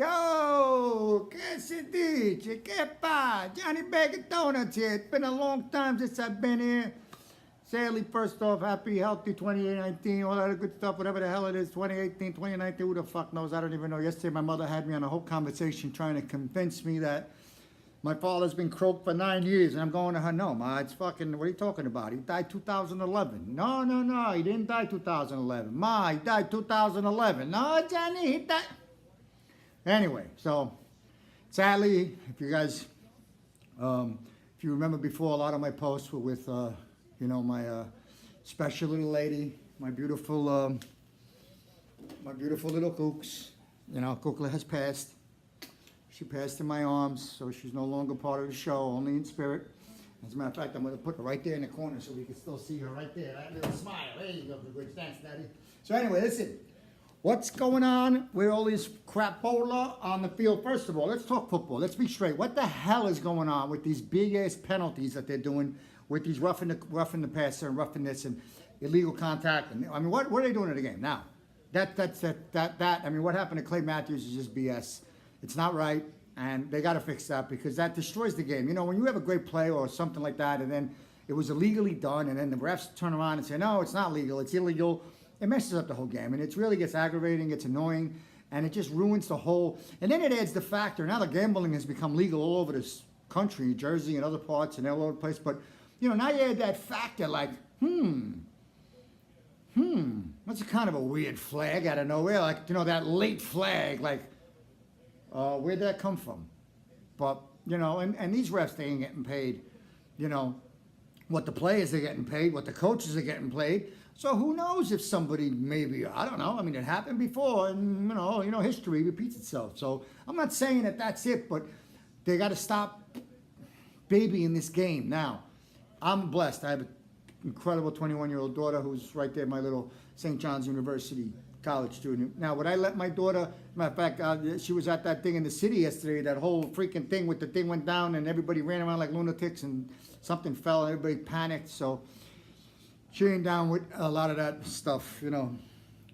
Yo, che si dice? Che fa? Johnny Bag Donuts here. It's been a long time since I've been here. Sadly, first off, happy, healthy 2019, all that good stuff, whatever the hell it is, 2018, 2019, who the fuck knows? I don't even know. Yesterday, my mother had me on a whole conversation trying to convince me that my father's been croaked for 9 years, and I'm going to her, no, Ma, it's fucking, what are you talking about? He died 2011. No, he didn't die 2011. Ma, he died 2011. No, Johnny, he died. Anyway, so sadly, if you guys, if you remember before, a lot of my posts were with, my special little lady, my beautiful little Kooks. You know, Kookla has passed. She passed in my arms, so she's no longer part of the show, only in spirit. As a matter of fact, I'm going to put her right there in the corner so we can still see her right there. That little smile. There you go, for good. Thanks, Daddy. So anyway, listen. What's going on with all this crapola on the field? First of all, let's talk football. Let's be straight. What the hell is going on with these big-ass penalties that they're doing with these roughing the passer and roughing this and illegal contact? And I mean, what are they doing in the game? Now, I mean, what happened to Clay Matthews is just BS. It's not right, and they got to fix that because that destroys the game. You know, when you have a great play or something like that, and then it was illegally done, and then the refs turn around and say, no, it's not legal, it's illegal, it messes up the whole game, and it really gets aggravating, it's annoying, and it just ruins the whole, and then it adds the factor, now the gambling has become legal all over this country, New Jersey and other parts and all over the place, but, you know, now you add that factor like, that's a kind of a weird flag out of nowhere, like, you know, that late flag, like, where'd that come from? But, you know, and these refs, they ain't getting paid, you know, what the players are getting paid, what the coaches are getting paid. So who knows if somebody maybe, I don't know. I mean, it happened before, and, you know, history repeats itself. So I'm not saying that that's it, but they got to stop babying this game. Now, I'm blessed. I have an incredible 21-year-old daughter who's right there, my little St. John's University college student. Now, would I let my daughter, matter of fact, she was at that thing in the city yesterday, that whole freaking thing with the thing went down and everybody ran around like lunatics and something fell and everybody panicked. So she ain't down with a lot of that stuff, you know,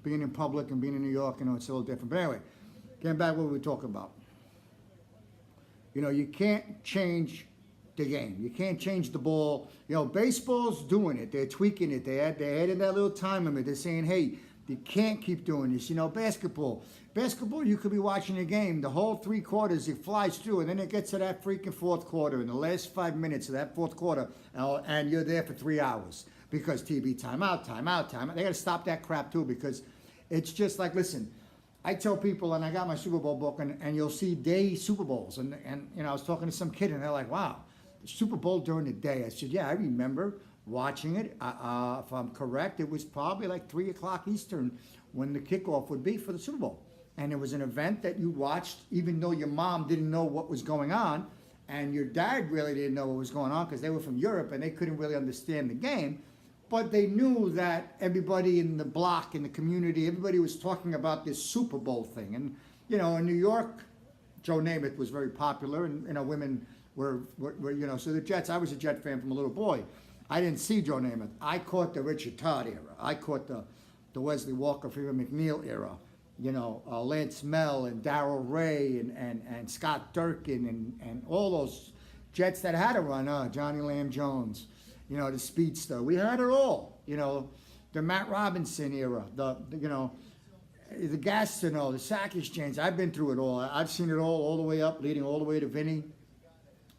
being in public and being in New York, you know, it's a little different. But anyway, getting back to what we were talking about. You know, you can't change the game. You can't change the ball. You know, baseball's doing it. They're tweaking it. They added that little time limit. They're saying, hey, you can't keep doing this. You know, basketball, you could be watching a game, the whole 3 quarters, it flies through, and then it gets to that freaking 4th quarter, in the last 5 minutes of that 4th quarter, and you're there for 3 hours because TV timeout. They got to stop that crap too, because it's just like, listen, I tell people, and I got my Super Bowl book, and you'll see day Super Bowls, and you know, I was talking to some kid, and they're like, wow, the Super Bowl during the day. I said, yeah, I remember watching it. If I'm correct, it was probably like 3 o'clock Eastern when the kickoff would be for the Super Bowl. And it was an event that you watched even though your mom didn't know what was going on, and your dad really didn't know what was going on because they were from Europe and they couldn't really understand the game. But they knew that everybody in the block, in the community, everybody was talking about this Super Bowl thing. And, you know, in New York, Joe Namath was very popular, and, you know, women were you know, so the Jets, I was a Jet fan from a little boy. I didn't see Joe Namath. I caught the Richard Todd era. I caught the Wesley Walker, Freeman McNeil era. You know, Lance Mel and Darryl Ray and Scott Durkin and all those Jets that had a run. Johnny Lamb Jones, you know, the speedster. We had it all. You know, the Matt Robinson era. The Gastineau, the Sack Exchange. I've been through it all. I've seen it all the way up, leading all the way to Vinny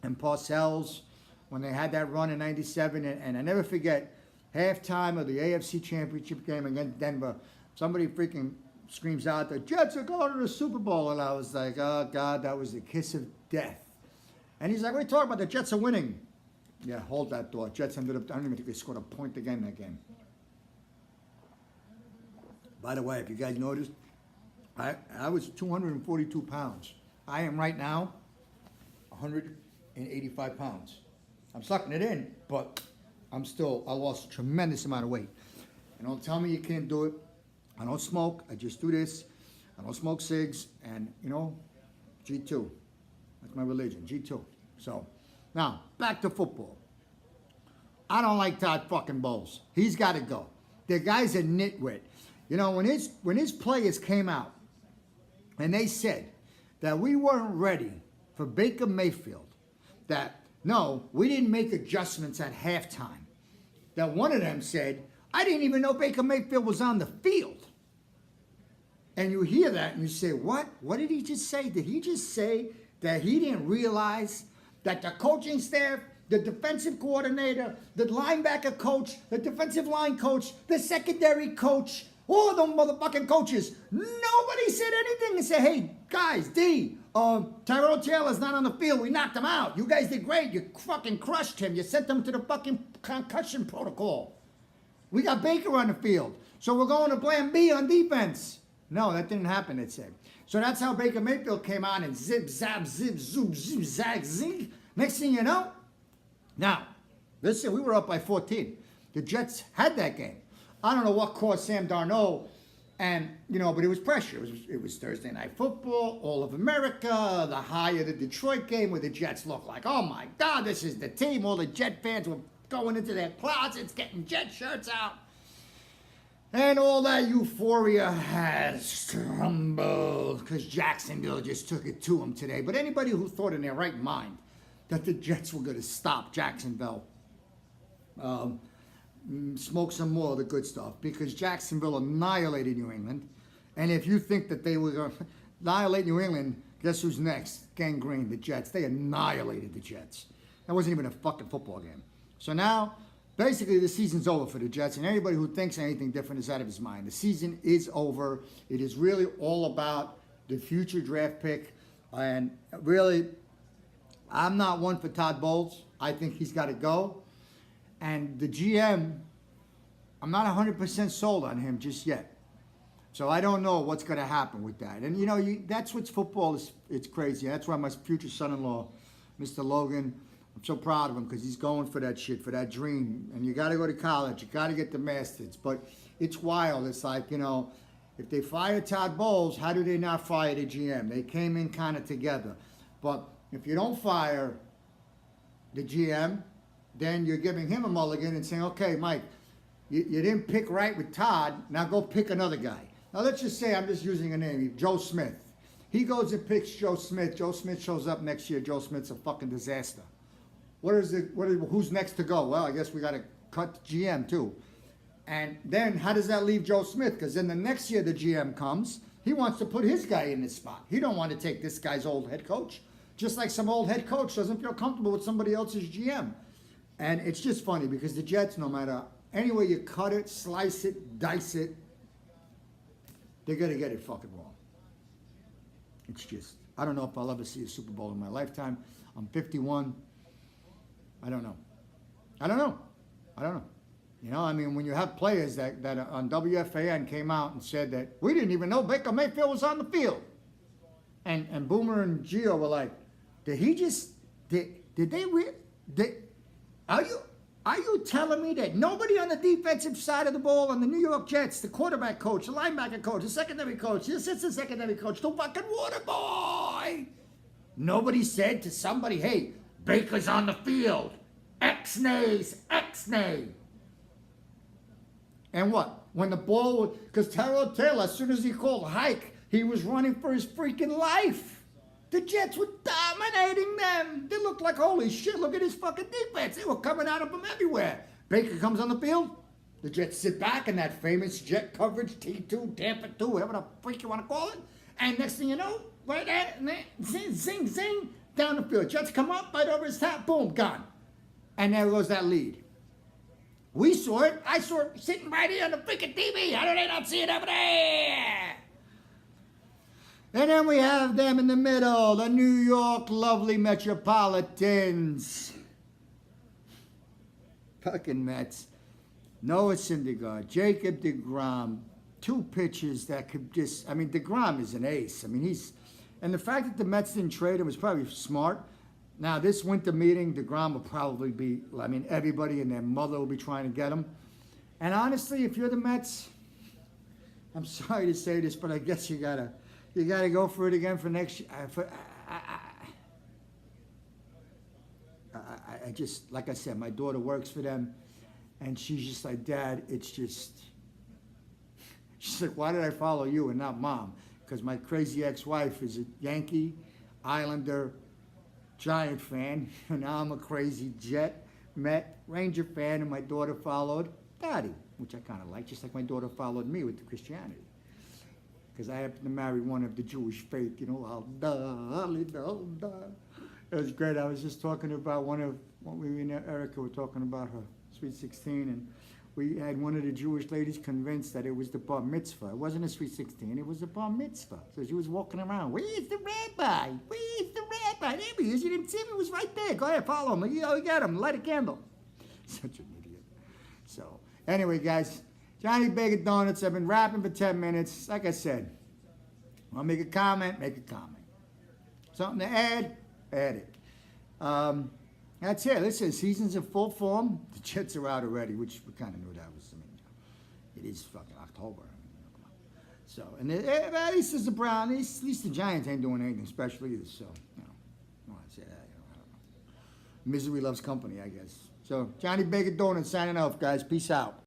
and Parcells, when they had that run in '97, and I never forget, halftime of the AFC Championship game against Denver, somebody freaking screams out, the Jets are going to the Super Bowl, and I was like, oh God, that was the kiss of death. And he's like, what are you talking about? The Jets are winning. Yeah, hold that thought. Jets ended up, I don't even think they scored a point again that game. By the way, if you guys noticed, I was 242 pounds. I am right now 185 pounds. I'm sucking it in, but I lost a tremendous amount of weight. And don't tell me you can't do it. I don't smoke. I just do this. I don't smoke cigs. And, you know, G2. That's my religion, G2. So, now, back to football. I don't like Todd fucking Bowles. He's got to go. The guy's a nitwit. You know, when his players came out and they said that we weren't ready for Baker Mayfield. That, no, we didn't make adjustments at halftime. That one of them said, I didn't even know Baker Mayfield was on the field. And you hear that and you say, what? What did he just say? Did he just say that he didn't realize that the coaching staff, the defensive coordinator, the linebacker coach, the defensive line coach, the secondary coach, all of them motherfucking coaches, nobody said anything and said, hey, guys, Tyrod Taylor's not on the field. We knocked him out. You guys did great. You fucking crushed him. You sent him to the fucking concussion protocol. We got Baker on the field. So we're going to plan B on defense. No, that didn't happen, it said. So that's how Baker Mayfield came on and zip, zap, zip, zoom, zip, zag, zing. Next thing you know, now, listen, we were up by 14. The Jets had that game. I don't know what caused Sam Darnold, and, but it was pressure. It was Thursday Night Football, All of America, the high of the Detroit game where the Jets looked like, oh my God, this is the team. All the Jet fans were going into their closets, getting Jet shirts out. And all that euphoria has crumbled because Jacksonville just took it to them today. But anybody who thought in their right mind that the Jets were going to stop Jacksonville, smoke some more of the good stuff, because Jacksonville annihilated New England. And if you think that they were going to annihilate New England, guess who's next? Gangrene, the Jets. They annihilated the Jets. That wasn't even a fucking football game. So now, basically, the season's over for the Jets, and anybody who thinks anything different is out of his mind. The season is over. It is really all about the future draft pick. And really, I'm not one for Todd Bowles. I think he's got to go. And the GM, I'm not 100% sold on him just yet. So I don't know what's going to happen with that. And, that's what's football is. It's crazy. That's why my future son-in-law, Mr. Logan, I'm so proud of him because he's going for that shit, for that dream. And you got to go to college. You got to get the masters. But it's wild. It's like, if they fire Todd Bowles, how do they not fire the GM? They came in kind of together. But if you don't fire the GM, then you're giving him a mulligan and saying, okay, Mike, you didn't pick right with Todd. Now go pick another guy. Now let's just say, I'm just using a name, Joe Smith. He goes and picks Joe Smith. Joe Smith shows up next year. Joe Smith's a fucking disaster. Who's next to go? Well, I guess we got to cut the GM too. And then how does that leave Joe Smith? Because then the next year the GM comes, he wants to put his guy in his spot. He don't want to take this guy's old head coach. Just like some old head coach doesn't feel comfortable with somebody else's GM. And it's just funny because the Jets, no matter any way you cut it, slice it, dice it, they're going to get it fucking wrong. It's just, I don't know if I'll ever see a Super Bowl in my lifetime. I'm 51. I don't know. When you have players that on WFAN came out and said that we didn't even know Baker Mayfield was on the field. And Boomer and Gio were like, are you telling me that nobody on the defensive side of the ball on the New York Jets, the quarterback coach, the linebacker coach, the secondary coach, the assistant secondary coach, the fucking water boy, nobody said to somebody, hey, Baker's on the field. X-nays, X-nay. And what? When the ball was, because Tyrod Taylor, as soon as he called hike, he was running for his freaking life. The Jets were dominating them. They looked like, holy shit, look at his fucking defense. They were coming out of them everywhere. Baker comes on the field. The Jets sit back in that famous jet coverage, T2, Tampa 2, whatever the freak you want to call it. And next thing you know, right there, zing, zing, zing, down the field. Jets come up, right over his top, boom, gone. And there goes that lead. We saw it. I saw it sitting right here on the freaking TV. How do they not see it over there? And then we have them in the middle, the New York lovely Metropolitans. Fucking Mets. Noah Syndergaard, Jacob deGrom, two pitchers that could just, deGrom is an ace. And the fact that the Mets didn't trade him was probably smart. Now, this winter meeting, deGrom will probably be, everybody and their mother will be trying to get him. And honestly, if you're the Mets, I'm sorry to say this, but I guess you gotta go for it again for next year. I just, like I said, my daughter works for them, and she's just like, Dad, it's just, she's like, why did I follow you and not Mom? because my crazy ex-wife is a Yankee, Islander, Giant fan, and now I'm a crazy Jet, Met, Ranger fan, and my daughter followed Daddy, which I kind of like, just like my daughter followed me with the Christianity. Because I happen to marry one of the Jewish faith, you know, it was great. I was just talking about when we and Erica were talking about her Sweet 16, and we had one of the Jewish ladies convinced that it was the bar mitzvah. It wasn't a Sweet 16, it was the bar mitzvah. So she was walking around, where's the rabbi? Where's the rabbi? There he is, you didn't see him, he was right there. Go ahead, follow him, you get him, light a candle. Such an idiot. So, anyway, guys, Johnny Bacon Donuts, I've been rapping for 10 minutes. Like I said, I'll make a comment, make a comment. Something to add it. That's it. Listen, season's in full form. The Jets are out already, which we kind of knew that was. I mean, it is fucking October. I mean, come on. So, and at least there's the Browns. At least the Giants ain't doing anything special either. So, you know, I want to say that. I don't know. Misery loves company, I guess. So, Johnny Bacon Donuts signing off, guys. Peace out.